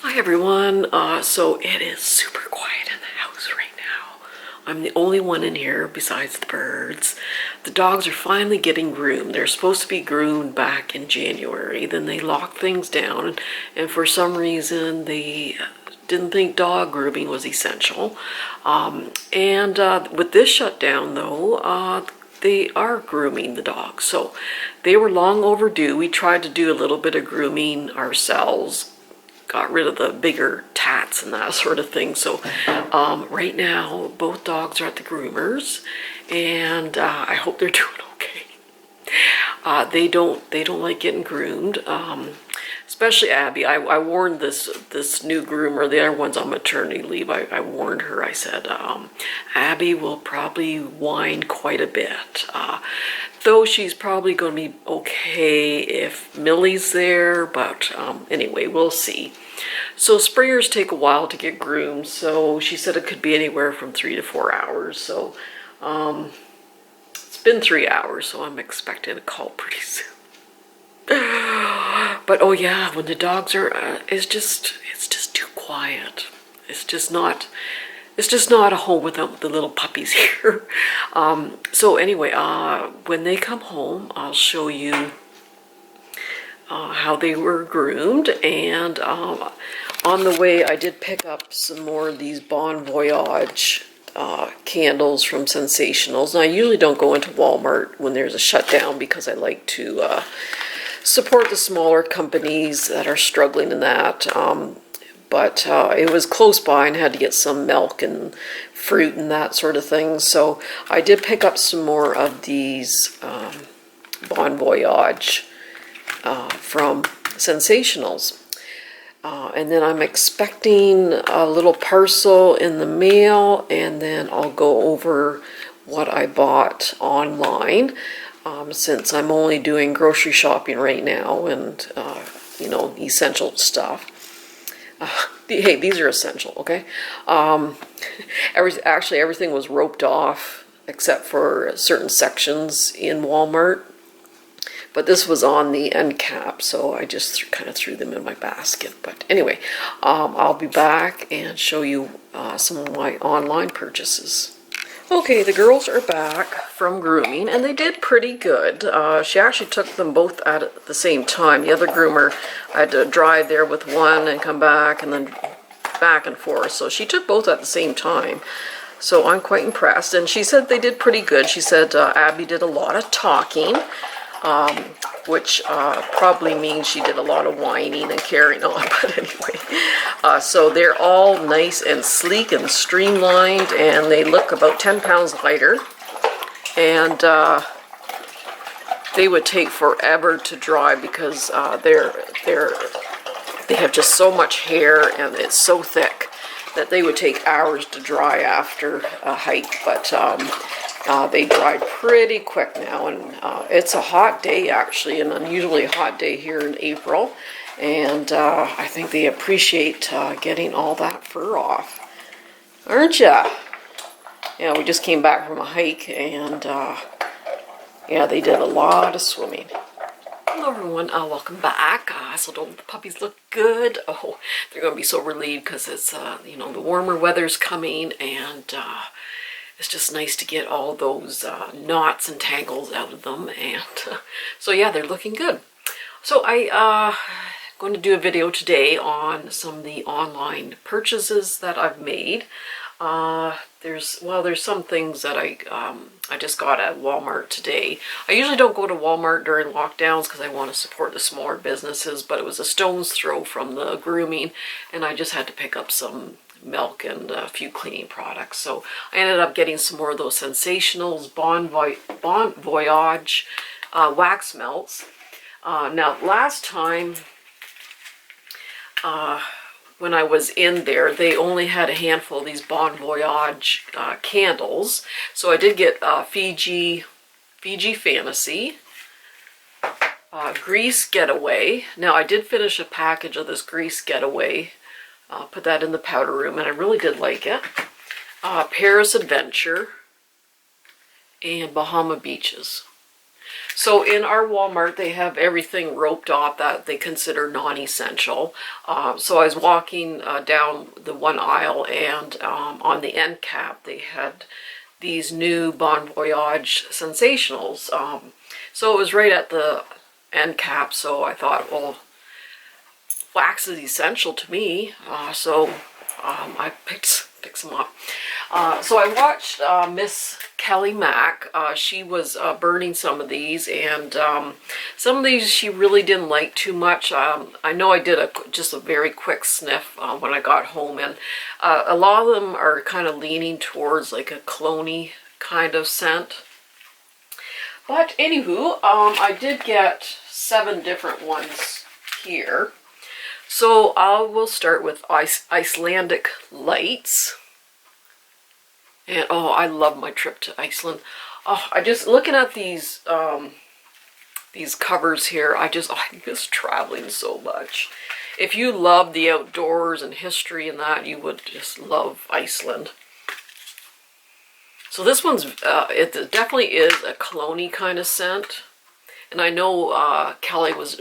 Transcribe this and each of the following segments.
Hi everyone. So it is super quiet in the house right now. I'm the only one in here besides the birds. The dogs are finally getting groomed. They're supposed to be groomed back in January. Then they locked things down, and for some reason they didn't think dog grooming was essential. With this shutdown though, they are grooming the dogs. So they were long overdue. We tried to do a little bit of grooming ourselves, got rid of the bigger tats and that sort of thing. So right now both dogs are at the groomers, and I hope they're doing okay. They don't like getting groomed, especially Abby. I warned this new groomer. The other one's on maternity leave. I warned her. I said Abby will probably whine quite a bit. Though she's probably going to be okay if Millie's there, but anyway, we'll see. So sprayers take a while to get groomed, so she said it could be anywhere from 3 to 4 hours. So it's been 3 hours, so I'm expecting a call pretty soon. But oh yeah, when the dogs are, it's just too quiet. It's just not a home without the little puppies here. So anyway, when they come home, I'll show you how they were groomed. And on the way, I did pick up some more of these Bon Voyage candles from Sensationals. And I usually don't go into Wal Mart when there's a shutdown because I like to support the smaller companies that are struggling in that. But it was close by and had to get some milk and fruit and that sort of thing. So I did pick up some more of these Bon Voyage from Sensationals. And then I'm expecting a little parcel in the mail, and then I'll go over what I bought online, since I'm only doing grocery shopping right now and, you know, essential stuff. Hey, these are essential, okay? Actually, everything was roped off except for certain sections in Walmart. But this was on the end cap, so I just kind of threw them in my basket. But anyway, I'll be back and show you some of my online purchases. Okay, the girls are back from grooming, and they did pretty good. She actually took them both at the same time. The other groomer, I had to drive there with one and come back and then back and forth. So she took both at the same time. So I'm quite impressed. And she said they did pretty good. She said Abby did a lot of talking, which probably means she did a lot of whining and carrying on. But anyway, so they're all nice and sleek and streamlined, and they look about 10 pounds lighter. And they would take forever to dry because they have just so much hair and it's so thick that they would take hours to dry after a hike. But they dried pretty quick now, and it's a hot day actually, an unusually hot day here in April, and I think they appreciate getting all that fur off, aren't ya? Yeah, we just came back from a hike, and yeah, they did a lot of swimming. Hello everyone, welcome back. So don't the puppies look good? Oh, they're going to be so relieved because it's, you know, the warmer weather's coming, and it's just nice to get all those knots and tangles out of them. And so yeah, they're looking good. So I'm going to do a video today on some of the online purchases that I've made. There's some things that I just got at Walmart today. I usually don't go to Walmart during lockdowns because I want to support the smaller businesses, but it was a stone's throw from the grooming, and I just had to pick up some milk and a few cleaning products. So I ended up getting some more of those Sensationals Bon Voyage Wax Melts. Now last time when I was in there, they only had a handful of these Bon Voyage candles. So I did get Fiji Fantasy, Grease Getaway. Now I did finish a package of this Grease Getaway. Put that in the powder room, and I really did like it. Paris Adventure and Bahama Beaches. So in our Walmart, they have everything roped off that they consider non-essential. So I was walking down the one aisle, and on the end cap, they had these new Bon Voyage Scentsationals. So it was right at the end cap, so I thought, well, wax is essential to me, so I picked some up. So I watched Miss Kelly Mack. She was burning some of these, and some of these she really didn't like too much. I know I did just a very quick sniff when I got home, and a lot of them are kind of leaning towards like a clone-y kind of scent. But anywho, I did get 7 different ones here. So I will start with Icelandic Lights. And oh, I love my trip to Iceland. Oh, I just, looking at these covers here, I miss traveling so much. If you love the outdoors and history and that, you would just love Iceland. So this one's, it definitely is a cologne-y kind of scent. And I know Kelly was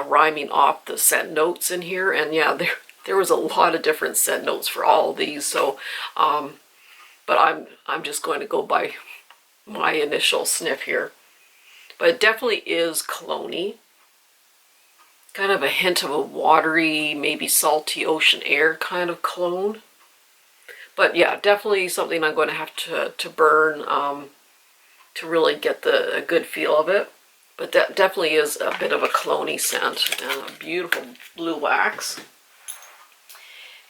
rhyming off the scent notes in here, and yeah, there was a lot of different scent notes for all of these. So, but I'm just going to go by my initial sniff here. But it definitely is cologne-y. Kind of a hint of a watery, maybe salty ocean air kind of cologne. But yeah, definitely something I'm going to have to burn to really get a good feel of it. But that definitely is a bit of a cologne-y scent, and a beautiful blue wax.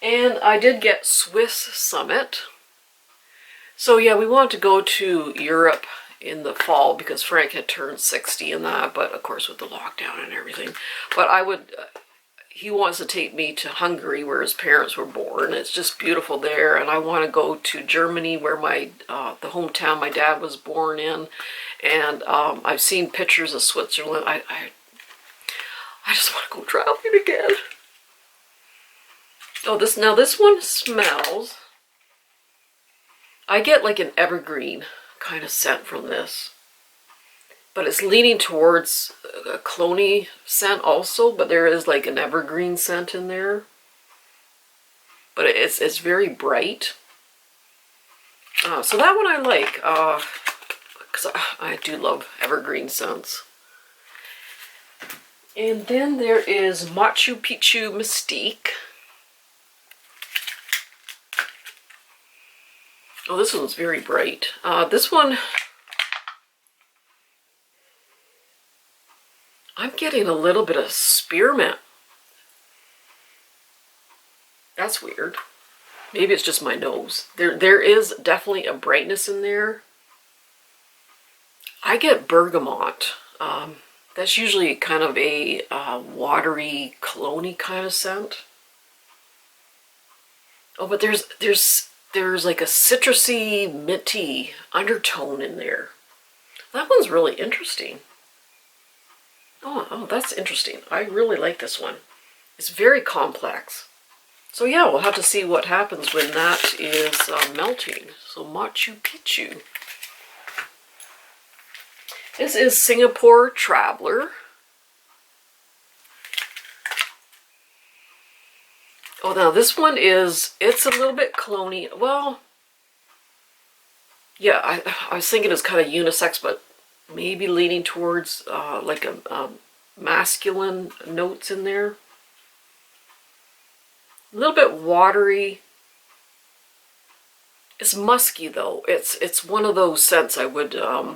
And I did get Swiss Summit. So yeah, we wanted to go to Europe in the fall because Frank had turned 60 and that, but of course with the lockdown and everything. But he wants to take me to Hungary where his parents were born. It's just beautiful there, and I want to go to Germany where the hometown my dad was born in. And I've seen pictures of Switzerland. I just want to go traveling again. Oh, this one smells. I get like an evergreen kind of scent from this. But it's leaning towards a clone-y scent also, but there is like an evergreen scent in there. But it's very bright. So that one I like, because I do love evergreen scents. And then there is Machu Picchu Mystique. Oh, this one's very bright. This one, I'm getting a little bit of spearmint. That's weird. Maybe it's just my nose. There is definitely a brightness in there. I get bergamot. That's usually kind of a watery, cologne-y kind of scent. Oh, but there's like a citrusy, minty undertone in there. That one's really interesting. Oh, that's interesting. I really like this one. It's very complex. So yeah, we'll have to see what happens when that is melting. So Machu Picchu. This is Singapore Traveler. Oh, now this one it's a little bit clone-y. Well, yeah, I was thinking it's kind of unisex, but maybe leaning towards like a masculine notes in there. A little bit watery. It's musky though. It's one of those scents I would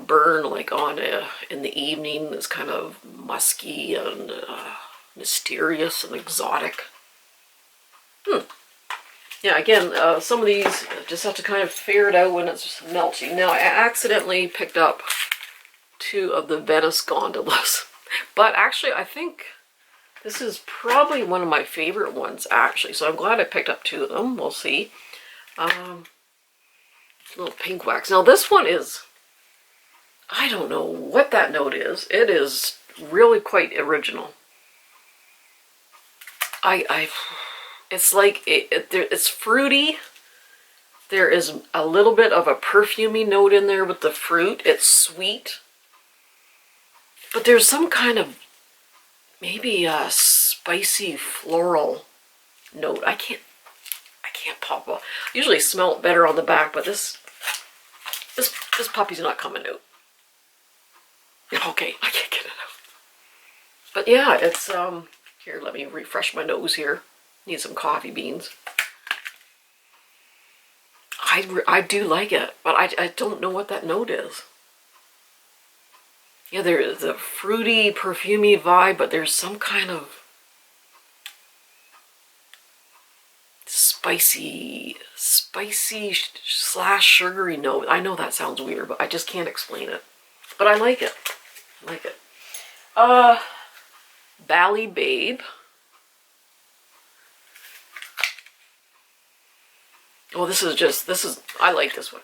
burn like in the evening. It's kind of musky and mysterious and exotic. Yeah, again, some of these just have to kind of figure it out when it's melting. Now, I accidentally picked up 2 of the Venice gondolas, but actually, I think this is probably one of my favorite ones, actually. So I'm glad I picked up 2 of them. We'll see. Little pink wax. Now, this one is, I don't know what that note is. It is really quite original. It's like, it's fruity. There is a little bit of a perfumey note in there with the fruit. It's sweet. But there's some kind of, maybe a spicy floral note. I can't pop up. Usually smell it better on the back, but this puppy's not coming out. Okay, I can't get it out. But yeah, it's, here, let me refresh my nose here. Need some coffee beans. I do like it, but I don't know what that note is. Yeah, there is a fruity, perfumey vibe, but there's some kind of spicy slash sugary note. I know that sounds weird, but I just can't explain it. But I like it. I like it. Bally Babe. Well, I like this one.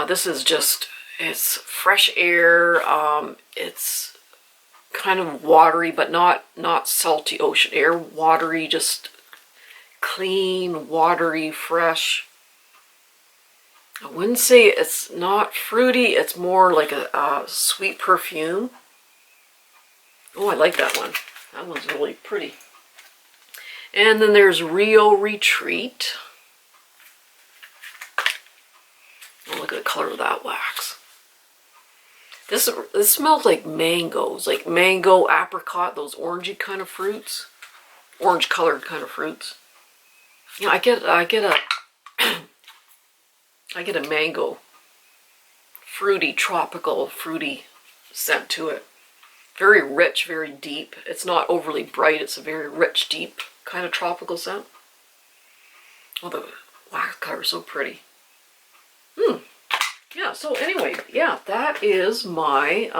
This is just, it's fresh air. It's kind of watery, but not salty ocean air. Watery, just clean, watery, fresh. I wouldn't say it's not fruity. It's more like a sweet perfume. Oh, I like that one. That one's really pretty. And then there's Rio Retreat. Oh, look at the color of that wax. This smells like mangoes, like mango, apricot, those orangey kind of fruits, orange colored kind of fruits. You know, I get a mango, fruity, tropical, fruity scent to it. Very rich, very deep. It's not overly bright. It's a very rich, deep kind of tropical scent. Oh, the wax color is so pretty. Yeah, so anyway, yeah, that is my,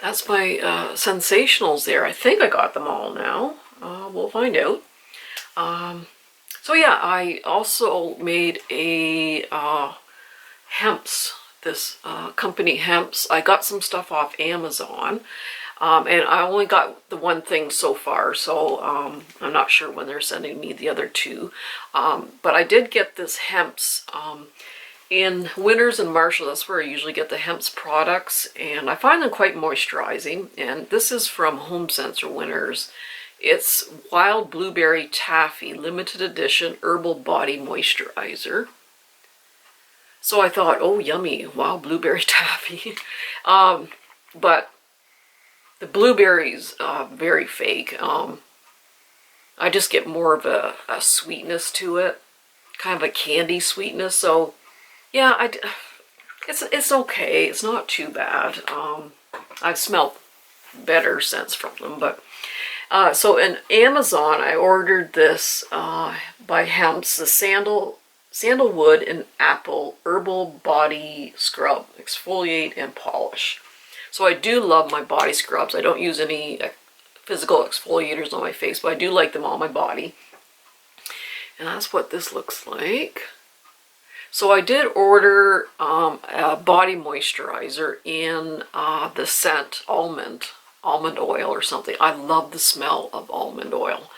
that's my Sensationals there. I think I got them all now. We'll find out. So yeah, I also made a Hempz, this company Hempz. I got some stuff off Amazon. And I only got the one thing so far, so I'm not sure when they're sending me the other two. But I did get this Hempz in Winners and Marshall. That's where I usually get the Hempz products, and I find them quite moisturizing. And this is from Home Sense or Winners. It's Wild Blueberry Taffy Limited Edition Herbal Body Moisturizer. So I thought, oh yummy, Wild Blueberry Taffy. But the blueberries, very fake. I just get more of a sweetness to it, kind of a candy sweetness. So yeah, it's okay. It's not too bad. I've smelled better scents from them, but so in Amazon, I ordered this by Hempz, the Sandalwood and Apple Herbal Body Scrub, Exfoliate and Polish. So I do love my body scrubs. I don't use any physical exfoliators on my face, but I do like them on my body. And that's what this looks like. So I did order a body moisturizer in the scent almond oil or something. I love the smell of almond oil.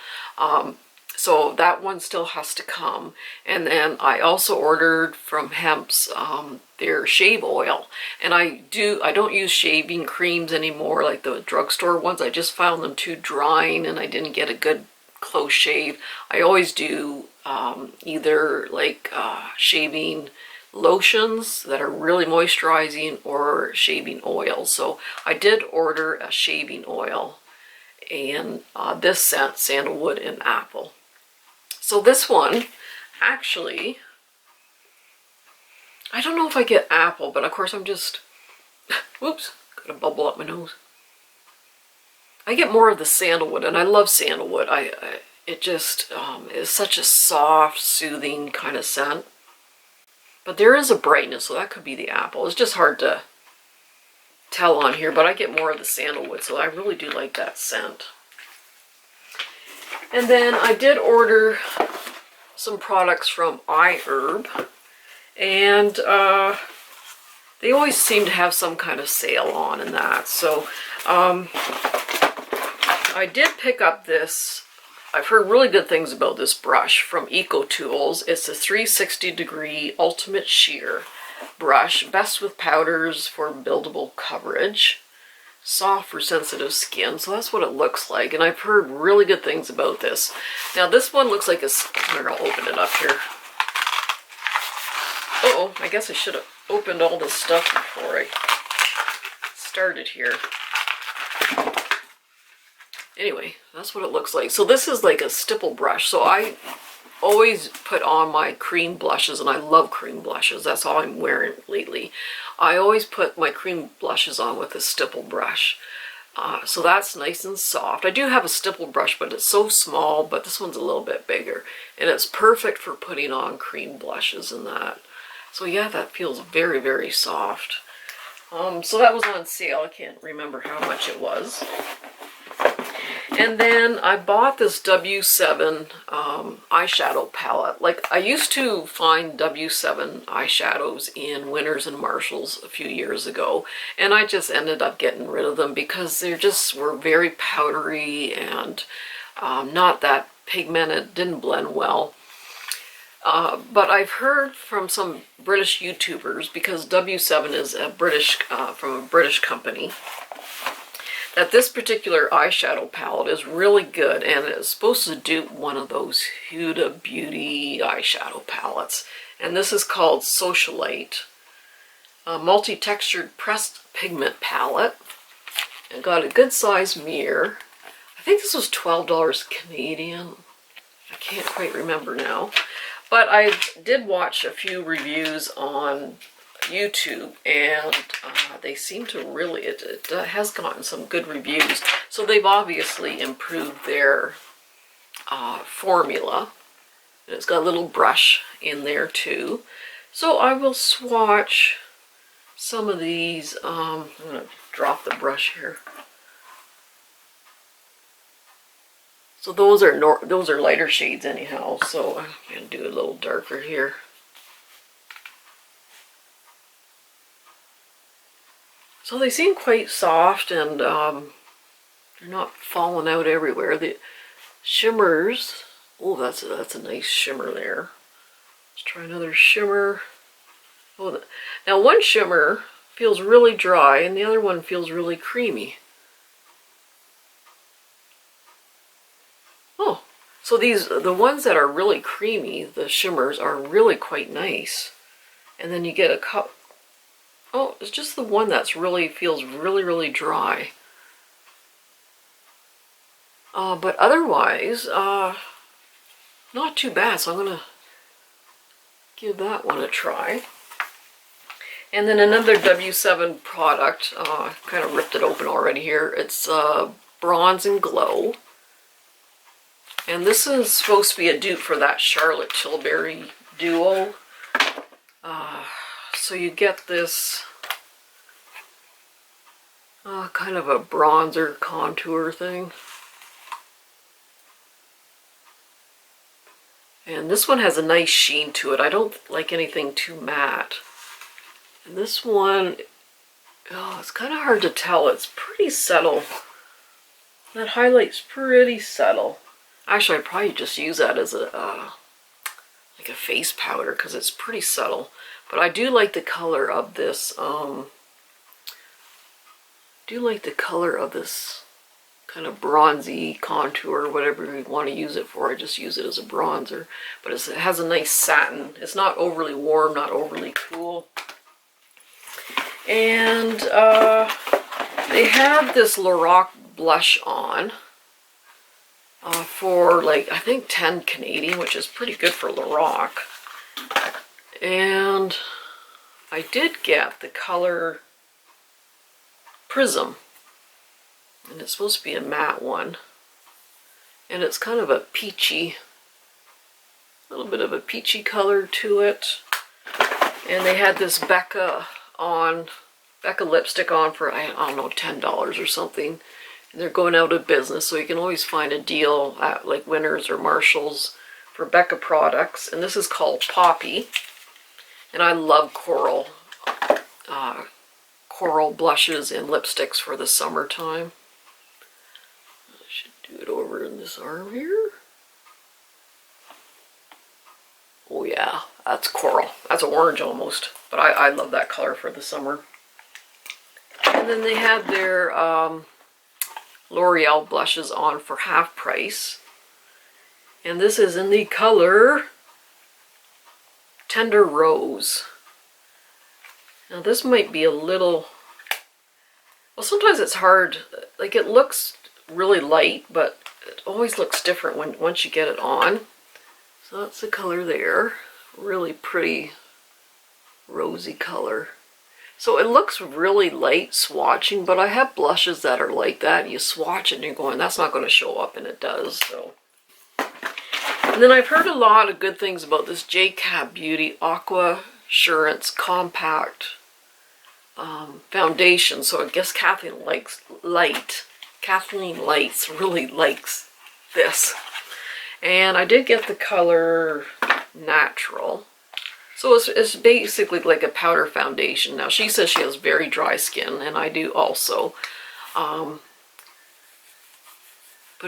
So that one still has to come. And then I also ordered from Hempz their shave oil. And I don't use shaving creams anymore like the drugstore ones. I just found them too drying and I didn't get a good close shave. I always do either like shaving lotions that are really moisturizing or shaving oil. So I did order a shaving oil and this scent, Sandalwood and Apple. So this one, actually, I don't know if I get apple, but of course I'm just, whoops, got a bubble up my nose. I get more of the sandalwood, and I love sandalwood. It just is such a soft, soothing kind of scent. But there is a brightness, so that could be the apple. It's just hard to tell on here, but I get more of the sandalwood, so I really do like that scent. And then I did order some products from iHerb, and they always seem to have some kind of sale on in that. So I did pick up this. I've heard really good things about this brush from Eco Tools. It's a 360 degree ultimate shear. brush. Best with powders for buildable coverage. Soft for sensitive skin. So that's what it looks like. And I've heard really good things about this. Now this one looks like a... Here, I'll open it up here. Uh-oh, I guess I should have opened all this stuff before I started here. Anyway, that's what it looks like. So this is like a stipple brush. So I always put on my cream blushes, and I love cream blushes. That's all I'm wearing lately. I always put my cream blushes on with a stipple brush. So that's nice and soft. I do have a stipple brush, but it's so small, but this one's a little bit bigger. And it's perfect for putting on cream blushes and that. So yeah, that feels very, very soft. So that was on sale. I can't remember how much it was. And then I bought this W7 eyeshadow palette. Like, I used to find W7 eyeshadows in Winners and Marshalls a few years ago, and I just ended up getting rid of them because they just were very powdery and not that pigmented, didn't blend well. But I've heard from some British YouTubers, because W7 is a from a British company, that this particular eyeshadow palette is really good, and it's supposed to dupe one of those Huda Beauty eyeshadow palettes. And this is called Socialite, a multi-textured pressed pigment palette. It got a good sized mirror. I think this was $12 Canadian. I can't quite remember now. But I did watch a few reviews on YouTube, and they seem to really, it has gotten some good reviews. So they've obviously improved their formula. And it's got a little brush in there too. So I will swatch some of these. I'm going to drop the brush here. So those are lighter shades anyhow. So I'm going to do a little darker here. So they seem quite soft, and they're not falling out everywhere. The shimmers, oh, that's a nice shimmer there. Let's try another shimmer. Oh, now one shimmer feels really dry, and the other one feels really creamy. Oh, so the ones that are really creamy, the shimmers, are really quite nice. And then you get a cup. Oh, it's just the one that's feels really, really dry. But otherwise, not too bad. So I'm going to give that one a try. And then another W7 product. I kind of ripped it open already here. It's Bronze and Glow. And this is supposed to be a dupe for that Charlotte Tilbury duo. So you get this kind of a bronzer contour thing. And this one has a nice sheen to it. I don't like anything too matte. And this one, oh, it's kind of hard to tell. It's pretty subtle. That highlight's pretty subtle. Actually, I'd probably just use that as like a face powder because it's pretty subtle. But I do like the color of this. Kind of bronzy contour, whatever you want to use it for. I just use it as a bronzer. But it has a nice satin. It's not overly warm, not overly cool. And they have this Lorac blush on for like, I think 10 Canadian, which is pretty good for Lorac. And I did get the color Prism, and it's supposed to be a matte one, and it's kind of a peachy, little bit of a peachy color to it. And they had this Becca lipstick on for, I don't know, $10 or something. And they're going out of business, so you can always find a deal at like Winners or Marshalls for Becca products. And this is called Poppy. And I love coral blushes and lipsticks for the summertime. I should do it over in this arm here. Oh yeah, That's coral. That's orange almost. But I love that color for the summer. And then they had their L'Oreal blushes on for half price. And this is in the color Tender Rose. Now this might be a little, well, sometimes it's hard, like it looks really light, but it always looks different once you get it on. So that's the color there. Really pretty rosy color. So it looks really light swatching, but I have blushes that are like that. You swatch it and you're going, that's not going to show up, and it does. So. And then I've heard a lot of good things about this JCab Beauty Aqua Assurance Compact foundation. So I guess Kathleen Lights really likes this. And I did get the color Natural. So it's basically like a powder foundation. Now she says she has very dry skin, and I do also. But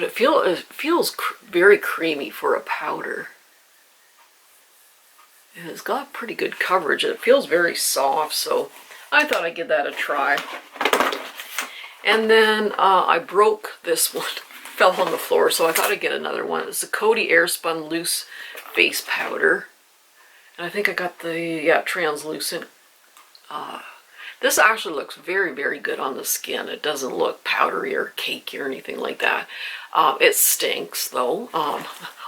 it feels very creamy for a powder. And it's got pretty good coverage. It feels very soft, so I thought I'd give that a try. And then I broke this one. Fell on the floor, so I thought I'd get another one. It's the Coty Airspun Loose Face Powder. And I think I got the, translucent. This actually looks very, very good on the skin. It doesn't look powdery or cakey or anything like that. It stinks, though.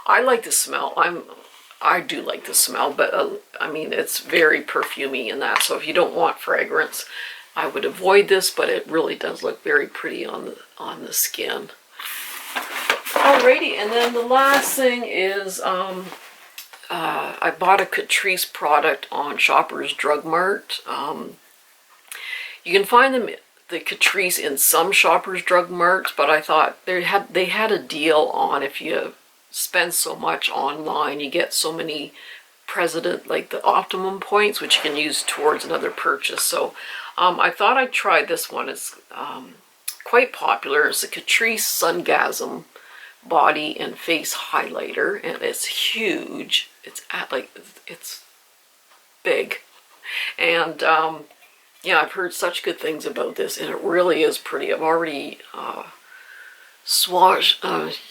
I like the smell. I do like the smell, but I mean, it's very perfumey in that. So if you don't want fragrance, I would avoid this, but it really does look very pretty on the skin. Alrighty, and then the last thing is I bought a Catrice product on Shoppers Drug Mart. You can find the Catrice in some Shoppers Drug Marts, but I thought they had a deal on if you spend so much online, you get so many the optimum points, which you can use towards another purchase. So I thought I'd try this one. It's quite popular. It's a Catrice Sungasm body and face highlighter, and it's huge. It's big, and yeah, I've heard such good things about this, and it really is pretty. I've already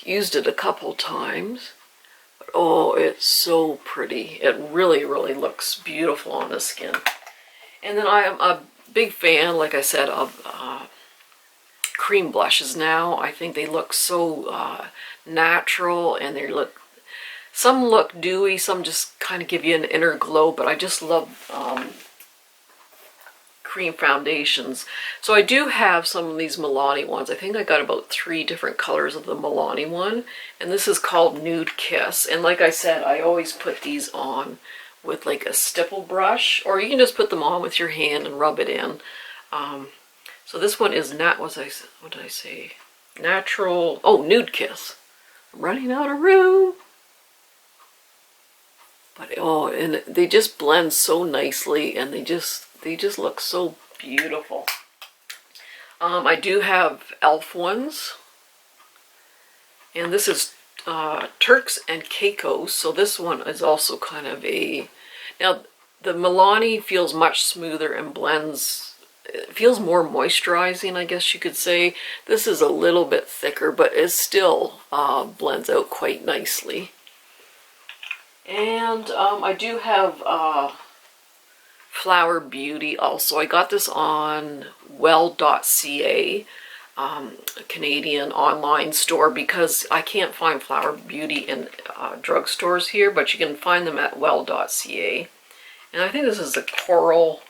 used it a couple times, but oh, it's so pretty. It really, really looks beautiful on the skin. And then I am a big fan, like I said, of cream blushes now. I think they look so natural, and some look dewy, some just kind of give you an inner glow, but I just love cream foundations. So I do have some of these Milani ones. I think I got about 3 different colors of the Milani one, and this is called Nude Kiss. And like I said, I always put these on with like a stipple brush, or you can just put them on with your hand and rub it in. So this one is what did I say? Natural, Nude Kiss. I'm running out of room. But and they just blend so nicely, and they just look so beautiful. I do have e.l.f. ones, and this is Turks and Caicos. So this one is also kind of now the Milani feels much smoother and blends. It feels more moisturizing, I guess you could say. This is a little bit thicker, but it still blends out quite nicely. And I do have Flower Beauty also. I got this on well.ca, a Canadian online store, because I can't find Flower Beauty in drugstores here, but you can find them at well.ca. And I think this is a coral.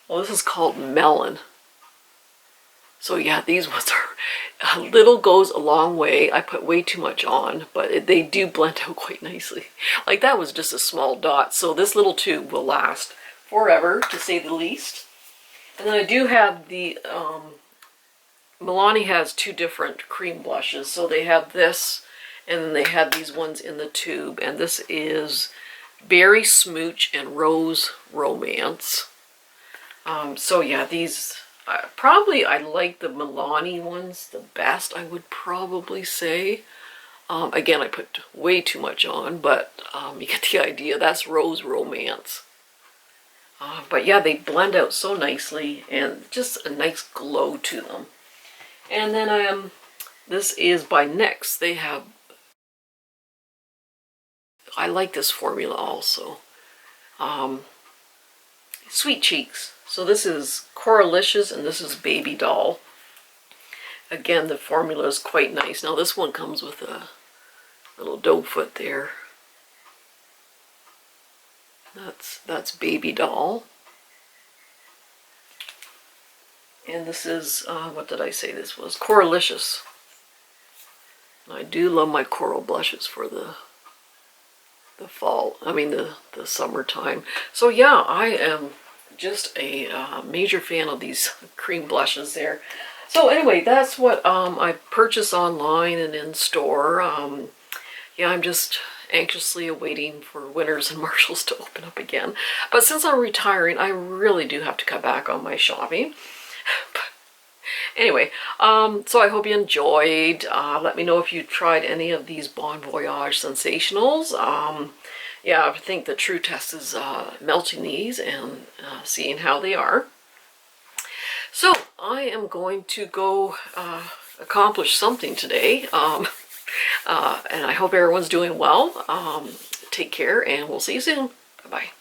Well, this is called Melon. So yeah, these ones are, a little goes a long way. I put way too much on, but they do blend out quite nicely. Like that was just a small dot, so this little tube will last forever, to say the least. And then I do have the, Milani has 2 different cream blushes. So they have this, and then they have these ones in the tube. And this is Berry Smooch and Rose Romance. So yeah, these, I like the Milani ones the best, I would probably say. Again, I put way too much on, but you get the idea. That's Rose Romance. But yeah, they blend out so nicely and just a nice glow to them. And then this is by NYX. They have, I like this formula also. Sweet Cheeks. So this is Coralicious and this is Baby Doll. Again, the formula is quite nice. Now this one comes with a little doe foot there. That's Baby Doll. And this is, what did I say this was? Coralicious. I do love my coral blushes for the fall, I mean the summertime. So yeah, I am just a major fan of these cream blushes there. So anyway, that's what I purchased online and in store. Yeah, I'm just anxiously awaiting for Winners and Marshalls to open up again. But since I'm retiring, I really do have to cut back on my shopping. Anyway, so I hope you enjoyed. Let me know if you tried any of these Bon Voyage Scentsationals. Yeah, I think the true test is melting these and seeing how they are. So I am going to go accomplish something today. And I hope everyone's doing well. Take care and we'll see you soon. Bye-bye.